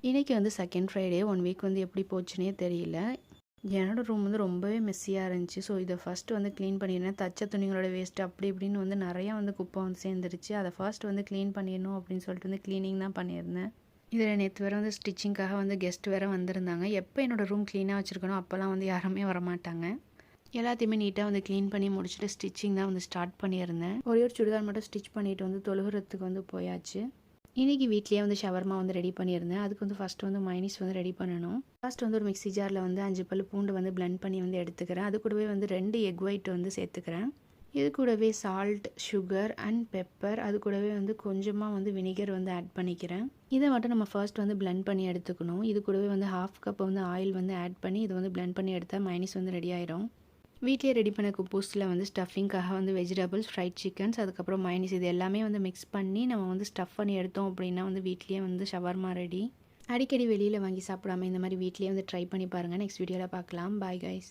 இன்றைக்கி வந்து second Friday 1 week வந்து எப்படி போச்சுன்னே தெரியல. என்னோடய ரூம் வந்து ரொம்பவே மெஸ்ஸியாக இருந்துச்சு. ஸோ இதை ஃபஸ்ட்டு வந்து க்ளீன் பண்ணிடுறேன். தச்ச துணிகளோட வேஸ்ட்டு அப்படி இப்படின்னு வந்து நிறையா வந்து குப்பை வந்து சேர்ந்துருச்சு. அதை ஃபர்ஸ்ட் வந்து க்ளீன் பண்ணிடணும் அப்படின்னு சொல்லிட்டு வந்து க்ளீனிங் தான் பண்ணியிருந்தேன். இதில் நேற்று வேறு வந்து ஸ்டிச்சிங்காக வந்து கெஸ்ட் வேறு வந்திருந்தாங்க. எப்போ என்னோடய ரூம் க்ளீனாக வச்சுருக்கணும் அப்போல்லாம் வந்து யாருமே வரமாட்டாங்க. எல்லாத்தையுமே நீட்டாக வந்து க்ளீன் பண்ணி முடிச்சுட்டு ஸ்டிச்சிங் தான் வந்து ஸ்டார்ட் பண்ணியிருந்தேன். ஒரே ஒரு சுடிதார் மட்டும் ஸ்டிச் பண்ணிவிட்டு வந்து தொழுகிறதுக்கு வந்து போயாச்சு. இன்றைக்கி வீட்லேயே வந்து ஷவர்மா வந்து ரெடி பண்ணியிருந்தேன். அதுக்கு வந்து ஃபஸ்ட்டு வந்து மைனீஸ் வந்து ரெடி பண்ணணும். ஃபர்ஸ்ட் வந்து ஒரு மிக்ஸி ஜாரில் வந்து 5 பல் பூண்டு வந்து பிளெண்ட் பண்ணி வந்து எடுத்துக்கிறேன். அது கூடவே வந்து 2 எக் ஒயிட் வந்து சேர்த்துக்கிறேன். இது கூடவே சால்ட், சுகர் அண்ட் பெப்பர், அது கூடவே வந்து கொஞ்சமாக வந்து வினிகர் வந்து ஆட் பண்ணிக்கிறேன். இதை மட்டும் நம்ம ஃபர்ஸ்ட் வந்து பிளெண்ட் பண்ணி எடுத்துக்கணும். இது கூடவே வந்து 1/2 கப் வந்து ஆயில் வந்து ஆட் பண்ணி இதை வந்து பிளெண்ட் பண்ணி எடுத்தால் மைனீஸ் வந்து ரெடி ஆயிடும். வீட்டிலே ரெடி பண்ண குப்பூஸில் வந்து ஸ்டஃபிங்காக வந்து வெஜிடபிள்ஸ், ஃப்ரைட் சிக்கன்ஸ், அதுக்கப்புறம் மைனீஸ் இது எல்லாமே வந்து மிக்ஸ் பண்ணி நம்ம வந்து ஸ்டஃப் பண்ணி எடுத்தோம் அப்படின்னா வந்து வீட்லேயே வந்து ஷவர்மா ரெடி. அடிக்கடி வெளியில் வாங்கி சாப்பிடாம இந்த மாதிரி வீட்லேயே வந்து ட்ரை பண்ணி பாருங்கள். நெக்ஸ்ட் வீடியோவில் பார்க்கலாம். Bye guys.